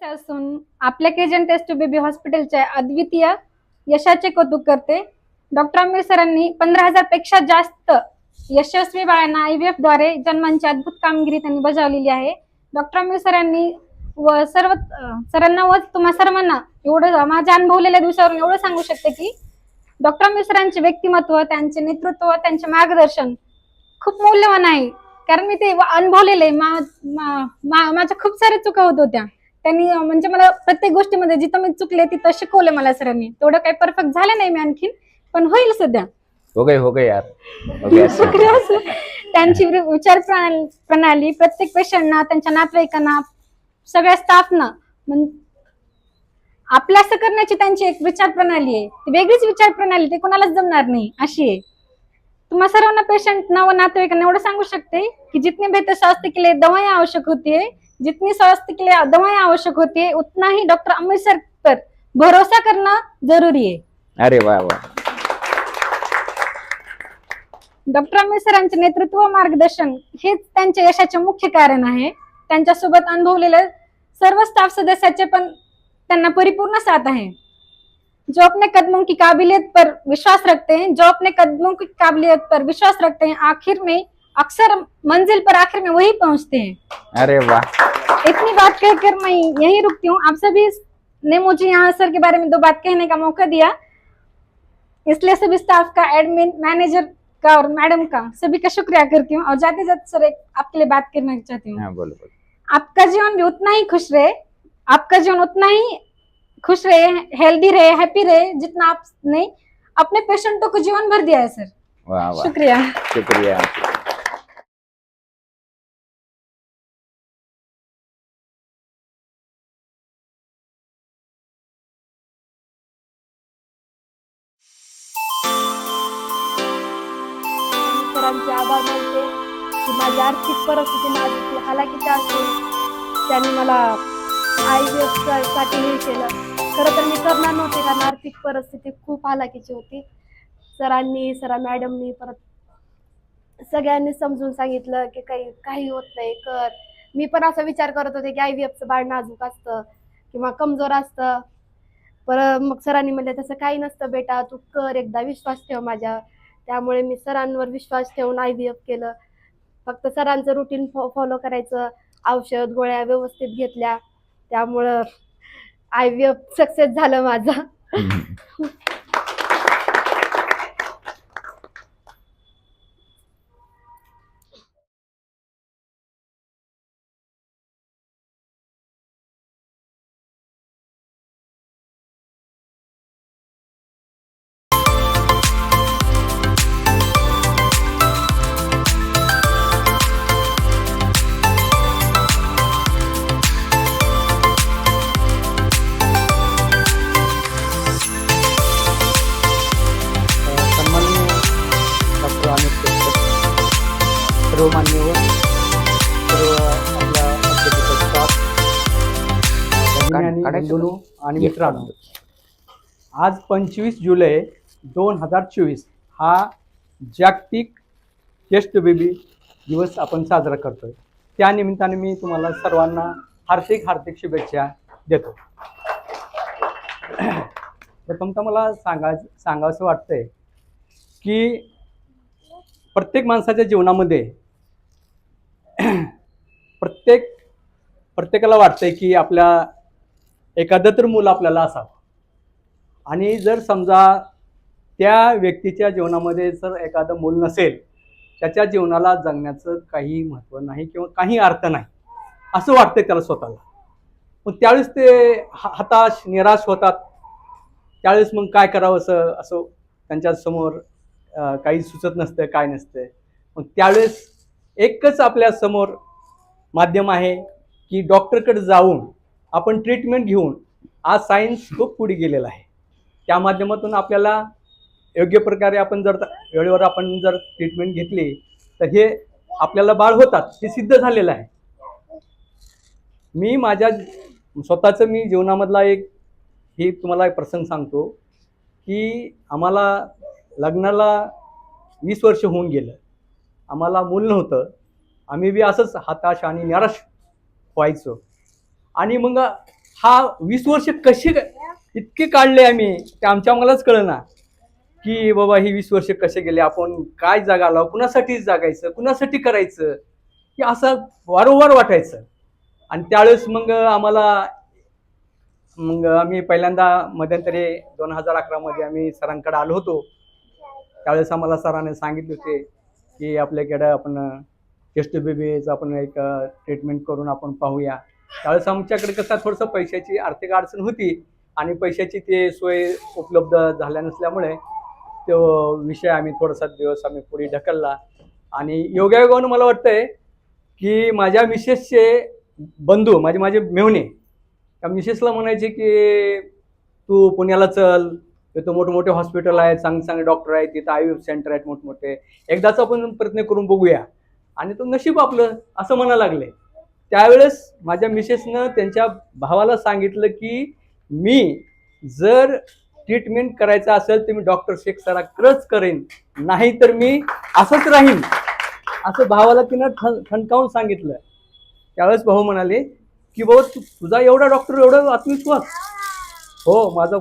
सदस्य असून आपल्या केजन टेस्ट टू बेबी हॉस्पिटलच्या अद्वितीय यशाचे कौतुक करते. डॉक्टर आंबेड सरांनी 15,000 पेक्षा जास्त यशस्वी बाळांना IVF द्वारे जन्मांची अद्भुत कामगिरी त्यांनी बजावलेली आहे. डॉक्टर आंबेड सरांनी व सर्व सरांना व तुम्हा सर्वांना एवढं माझ्या अनुभवलेल्या दिवसावरून एवढं सांगू शकते की डॉक्टर आंबेड सरांचे व्यक्तिमत्व, त्यांचे नेतृत्व, त्यांचे मार्गदर्शन खूप मौल्यवान आहे. कारण मी ते अनुभवलेले माझ्या खूप साऱ्या चुका होत होत्या. त्यांनी म्हणजे मला प्रत्येक गोष्टीमध्ये जिथं मी चुकले तिथं शिकवलं मला सरांनी. तेवढं काही परफेक्ट झालं नाही मी आणखीन, पण होईल सध्या. हो गए यार, हो गया. त्यांची विचार प्रणाली प्रत्येक पेशंटना, त्यांच्या नातेवाईकांना, सगळ्या स्टाफना आपल्यास करण्याची त्यांची एक विचार प्रणाली आहे. ती वेगळीच विचार प्रणाली, ते कोणालाच जमणार नाही अशी आहे. तुम्हा सर्वांना पेशंटना व नातेवाईकांना एवढं सांगू शकते कि जितनी बेहतर स्वास्थ्य के लिए दवाएं आवश्यक होती है, जितनी स्वास्थ्य के लिए दवाएं आवश्यक होती है, उतना ही डॉक्टर आंबेड सर पर भरोसा करना जरूरी है. अरे वाह वाह. डॉक्टर आंबेड सरांचे नेतृत्व व मार्गदर्शन हेच त्यांच्या यशाचे मुख्य कारण आहे. त्यांच्यासोबत अनुभवलेले सर्व स्टाफ सदस्याचे पण त्यांना परिपूर्ण साथ है. जो अपने कदमों की काबिलियत पर विश्वास रखते हैं, जो अपने कदमों की काबिलियत पर विश्वास रखते हैं, आखिर में अक्सर मंजिल पर आखिर में वही पहुंचते हैं. अरे वाह. इतनी बात कहकर मैं यही रुकती हूँ. आप सभी ने मुझे यहाँ सर के बारे में 2 बात कहने का मौका दिया, इसलिए सभी स्टाफ का, एडमिन, मैनेजर का और मैडम का सभी का शुक्रिया करती हूँ. और जाते जाते सर एक आपके लिए बात करना चाहती हूँ. हाँ, बोलो. आपका जीवन भी उतना ही खुश रहे, आपका जीवन उतना ही खुश रहे, हेल्दी रहे, हैप्पी रहे जितना आपने अपने पेशेंटों को जीवन भर दिया है सर. वाह वाह. शुक्रिया. शुक्रिया. सरांचे आभार मानते की माझी आर्थिक परिस्थिती नाजूक हालाकीच्या असून त्यांनी मला IVF साठी हे केलं. खरं तर मी करणार नव्हते कारण आर्थिक परिस्थिती खूप हालाकीची होती. सरांनी, मॅडमनी, परत सगळ्यांनी समजून सांगितलं की काही होत नाही, कर. मी पण असा विचार करत होते की IVFचं बाळ नाजूक असतं किंवा कमजोर असतं. परत मग सरांनी म्हणले तसं काही नसतं बेटा, तू कर, एकदा विश्वास ठेव माझ्या. त्यामुळे मी सरांवर विश्वास ठेवून IVF केलं. फक्त सरांचं रुटीन फॉलो करायचं, औषध गोळ्या व्यवस्थित घेतल्या, त्यामुळं IVF सक्सेस झालं माझं. सर्व मान्यवर, सर्व आपल्या स्टाफ आणि मित्रांनो, आज 25 जुलै 2024 हा जागतिक टेस्ट बेबी दिवस आपण साजरा करतोय. त्या निमित्ताने मी तुम्हाला सर्वांना हार्दिक शुभेच्छा देतो. प्रथमतः मला सांगावंसं वाटतंय की प्रत्येक माणसाच्या जीवनामध्ये प्रत्येकाला वाटतंय की आपल्या एखादं तर मूल आपल्याला असावं. आणि जर समजा त्या व्यक्तीच्या जीवनामध्ये जर एखादं मूल नसेल, त्याच्या जीवनाला जगण्याचं काही महत्त्व नाही किंवा काही अर्थ नाही असं वाटतंय त्याला स्वतःला. मग त्यावेळेस ते हताश, निराश होतात. त्यावेळेस मग काय करावं असं त्यांच्यासमोर काही सुचत नसतं, काय नसतं. मग त्यावेळेस एकच आपल्या समोर माध्यम आहे की डॉक्टरकडे जाऊन आपण ट्रीटमेंट घेऊन. आज सायन्स खूप पुढे गेलेलं आहे. त्या माध्यमातून आपल्याला योग्य प्रकारे आपण जर वेळेवर आपण जर ट्रीटमेंट घेतली तर हे आपल्याला बाळ होतात, हे सिद्ध झालेलं आहे. मी माझ्या स्वतःचं मी जीवनामधला हे तुम्हाला एक प्रसंग सांगतो की आम्हाला लग्नाला 20 वर्ष होऊन गेलं. आम्हाला मूल नव्हतं. आम्ही बी असंच हताश आणि निराश व्हायचो. आणि मग हा 20 वर्ष कसे इतके काढले आम्ही ते आम्हालाच कळना की बाबा ही 20 वर्ष कसे गेले, आपण काय जगालो, कुणासाठी जगायचं, कुणासाठी करायचं, की असं वारंवार वाटायचं. आणि त्यावेळेस मग आम्ही पहिल्यांदा मध्यंतरी 2011 मध्ये आम्ही सरांकडे आलो होतो. त्यावेळेस आम्हाला सरांनी सांगितले होते की आपल्याकडे आपण टेस्ट बेबीचं आपण एक ट्रीटमेंट करून आपण पाहूया. त्यावेळेस आमच्याकडे कसं थोडंसं पैशाची आर्थिक अडचण होती आणि पैशाची ते सोय उपलब्ध झाल्या नसल्यामुळे तो विषय आम्ही थोडासा दिवस आम्ही पुढे ढकलला. आणि योगायोगानं मला वाटतंय की माझ्या मिसेसचे बंधू माझे मेहुणे त्या मिसेसला म्हणायचे की तू पुण्याला चल, तिथं मोठमोठे हॉस्पिटल आहेत, चांगले डॉक्टर आहेत, तिथं IVF सेंटर आहेत मोठमोठे, एकदाच आपण प्रयत्न करून बघूया. आणि तो नशीब आपलं असं म्हणायला लागले. त्यावेळेस माझ्या मिसेसनं त्यांच्या भावाला सांगितलं की मी जर ट्रीटमेंट करायचं असेल तर मी डॉक्टर शेख सराकडेच करेन, नाही तर मी असंच राहीन, असं भावाला तिनं ठणकावून सांगितलं. त्यावेळेस भाऊ म्हणाले की भाऊ तुझा एवढा डॉक्टर एवढा आत्मविश्वास? हो, माझा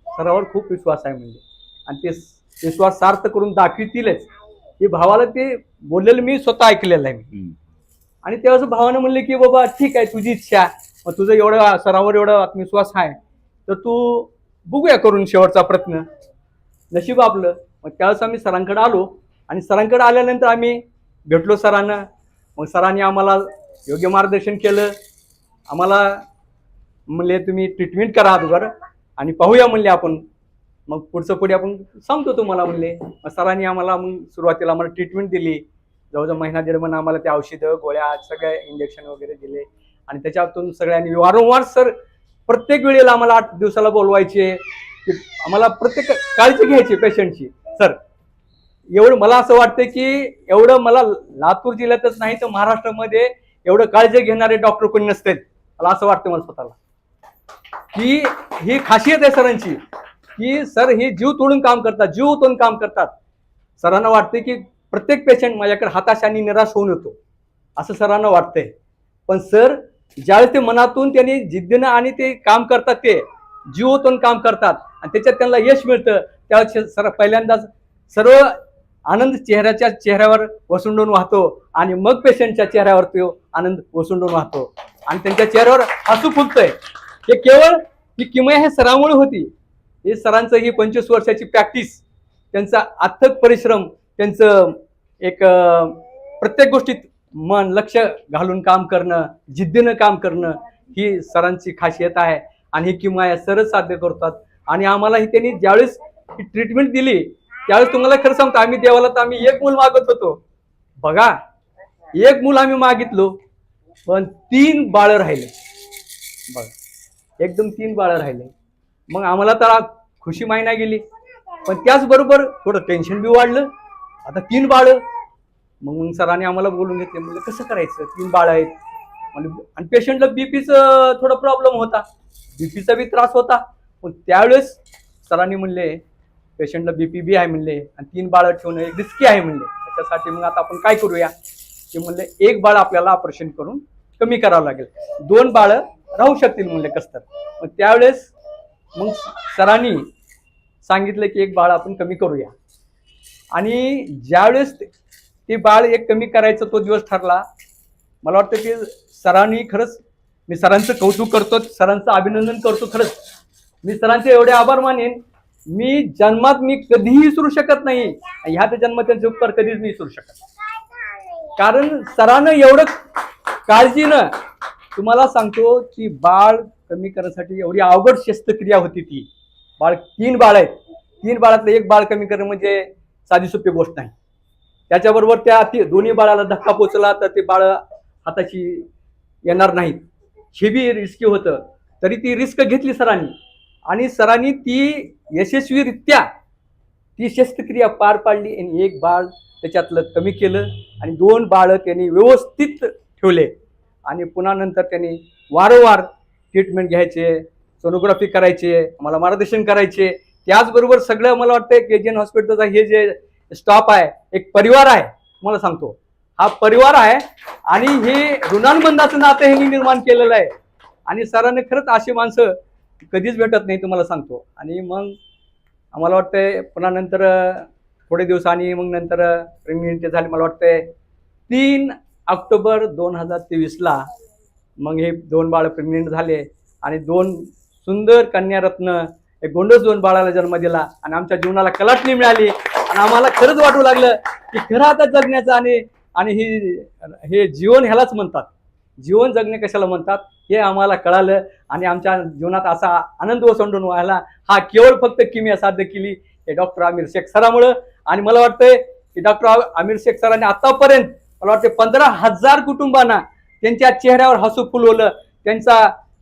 सरावर खूप विश्वास आहे म्हणजे, आणि ते विश्वास सार्थ करून दाखवतीलच हे भावाला ते बोललेलं मी स्वतः ऐकलेलं आहे. आणि त्यावेळेस भावानं म्हणले की बाबा ठीक आहे, तुझी इच्छा, मग तुझं एवढं सरावर एवढा आत्मविश्वास आहे तर तू बघूया करून शेवटचा प्रयत्न, नशीब आपलं. मग त्यावेळेस आम्ही सरांकडे आलो आणि सरांकडे आल्यानंतर आम्ही भेटलो सरांना. मग सरांनी आम्हाला योग्य मार्गदर्शन केलं. आम्हाला म्हणले तुम्ही ट्रीटमेंट करा अगोदर आणि पाहूया म्हणले आपण, मग पुढे आपण सांगतो तुम्हाला म्हणले. मग सरांनी आम्हाला मग सुरुवातीला आम्हाला ट्रीटमेंट दिली. जवळजवळ महिना दीड महिना आम्हाला ते औषधं गोळ्या सगळ्या इंजेक्शन वगैरे दिले. आणि त्याच्यातून सगळ्यांनी वारंवार सर प्रत्येक वेळेला आम्हाला 8 दिवसाला बोलवायचे, आम्हाला प्रत्येक काळजी घ्यायची पेशंटची. सर एवढं मला असं वाटतं की एवढं मला लातूर जिल्ह्यातच नाही तर महाराष्ट्रामध्ये एवढं काळजी घेणारे डॉक्टर कोणी नसतील, मला असं वाटतं मला स्वतःला, की ही खासियत आहे सरांची की सर हे जीव तोडून काम करतात, जीव ओतून काम करतात. सरांना वाटते की प्रत्येक पेशंट माझ्याकडे हताशाने निराश होऊन येतो असं सरांना वाटतंय. पण सर ज्यावेळेस ते मनातून त्यांनी जिद्दीनं आणि ते काम करतात, ते जीव ओतून काम करतात आणि त्याच्यात त्यांना यश मिळतं, त्यावेळेस सर पहिल्यांदाच सर्व आनंद चेहऱ्यावर वसुंडून वाहतो आणि मग पेशंटच्या चेहऱ्यावर तो आनंद वसुंडून वाहतो आणि त्यांच्या चेहऱ्यावर हसू फुलतंय. हे केवळ ही किमया हे सरांमुळे होती. हे सरांचं ही 25 वर्षाची प्रॅक्टिस, त्यांचा अथक परिश्रम, त्यांचं एक प्रत्येक गोष्टीत मन लक्ष घालून काम करणं, जिद्दीनं काम करणं ही सरांची खासियत आहे. आणि ही किमया सरच साध्य करतात. आणि आम्हाला ही त्यांनी ज्यावेळेस ही ट्रीटमेंट दिली त्यावेळेस तुम्हाला खरं सांगतो आम्ही देवाला तर आम्ही एक मूल मागत होतो. बघा, एक मूल आम्ही मागितलो पण 3 बाळं राहिले. बघा, एकदम 3 बाळं राहिले. मग आम्हाला तर खुशी मायना गेली, पण त्याचबरोबर थोडं टेन्शन बी वाढलं. आता 3 बाळं. मग सरांनी आम्हाला बोलून घेतले, म्हणजे कसं करायचं, 3 बाळं आहेत आणि पेशंटला बीपीचं थोडा प्रॉब्लेम होता, बीपीचा बी त्रास होता. पण त्यावेळेस सरांनी म्हणले पेशंटला बीपी बी आहे म्हणले आणि 3 बाळं ठेवणं एक रिस्की आहे म्हणले. त्याच्यासाठी मग आता आपण काय करूया ते म्हणले, 1 बाळ आपल्याला ऑपरेशन करून कमी करावं लागेल, 2 बाळं राहू शकतील म्हणले कसं. मग त्यावेळेस मग सरांनी सांगितलं की 1 बाळ आपण कमी करूया. आणि ज्यावेळेस ते बाळ एक कमी करायचं तो दिवस ठरला, मला वाटतं की सरांनी खरंच, मी सरांचं कौतुक करतो, सरांचं अभिनंदन करतो. खरंच मी सरांचे एवढे आभार मानेन, मी जन्मात मी कधीही विसरू शकत नाही. ह्या जन्मात त्यांचे उपकार कधीच नाही विसरू शकत, कारण सरांनं एवढं काळजीनं, तुम्हाला सांगतो की बाळ कमी करण्यासाठी एवढी अवघड शस्त्रक्रिया होती ती. 3 बाळ आहेत, 3 बाळातलं 1 बाळ कमी करणं म्हणजे साधी सोपी गोष्ट नाही. त्याच्याबरोबर त्या दोन्ही बाळाला धक्का पोचला तर ते बाळ हाताची येणार नाहीत, हे बी रिस्की होतं. तरी ती रिस्क घेतली सरांनी आणि सरांनी ती यशस्वीरित्या ती शस्त्रक्रिया पार पाडली आणि 1 बाळ त्याच्यातलं कमी केलं आणि 2 बाळं त्यांनी व्यवस्थित ठेवले. आणि पुन्हा नंतर त्यांनी वारंवार ट्रीटमेंट घ्यायचे, सोनोग्राफी करायचे, मला मार्गदर्शन करायचे. त्याचबरोबर सगळं मला वाटतं केजीएन हॉस्पिटलचा हे जे स्टाफ आहे एक परिवार आहे, मला सांगतो हा परिवार आहे आणि हे ऋणानुबंधाचं नातं हे निर्माण केलेलं आहे. आणि सरांनी खरंच अशी माणसं कधीच भेटत नाही तुम्हाला सांगतो. आणि मग आम्हाला वाटतंय पुन्हा नंतर थोडे दिवसांनी मग नंतर प्रेग्नेंट झाली. मला वाटतंय 3 ऑक्टोबर 2023ला मग हे 2 बाळ प्रेग्नेंट झाले आणि 2 सुंदर कन्यारत्न एक गोंडस 2 बाळाला जन्म दिला आणि आमच्या जीवनाला कलाटणी मिळाली आणि आम्हाला खरंच वाटू लागलं की खरं आता जगण्याचं आणि हे जीवन ह्यालाच म्हणतात. जीवन जगणे कशाला म्हणतात हे आम्हाला कळालं आणि आमच्या जीवनात असा आनंद ओसंडून व्हायला हा केवळ फक्त किमया साध्य केली हे डॉक्टर आमिर शेख सरामुळं. आणि मला वाटतंय की डॉक्टर आमिर शेख सरांनी आतापर्यंत मला वाटतं 15,000 कुटुंबांना त्यांच्या चेहऱ्यावर हसू फुलवलं. त्यांचा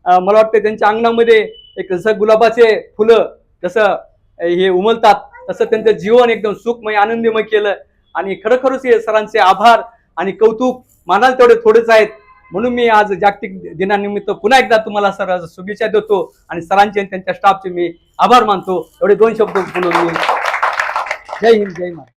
मला वाटतं त्यांच्या अंगणामध्ये एक जसं गुलाबाचे फुलं जसं हे उमलतात तसं त्यांचं जीवन एकदम सुखमय आनंदमय केलं. आणि खरोखरच हे सरांचे आभार आणि कौतुक मानाल तेवढे थोडेच आहेत. म्हणून मी आज जागतिक दिनानिमित्त पुन्हा एकदा तुम्हाला सर शुभेच्छा देतो आणि सरांचे आणि त्यांच्या स्टाफचे मी आभार मानतो. एवढे 2 शब्द बोलून मी जय हिंद जय महाराष्ट्र.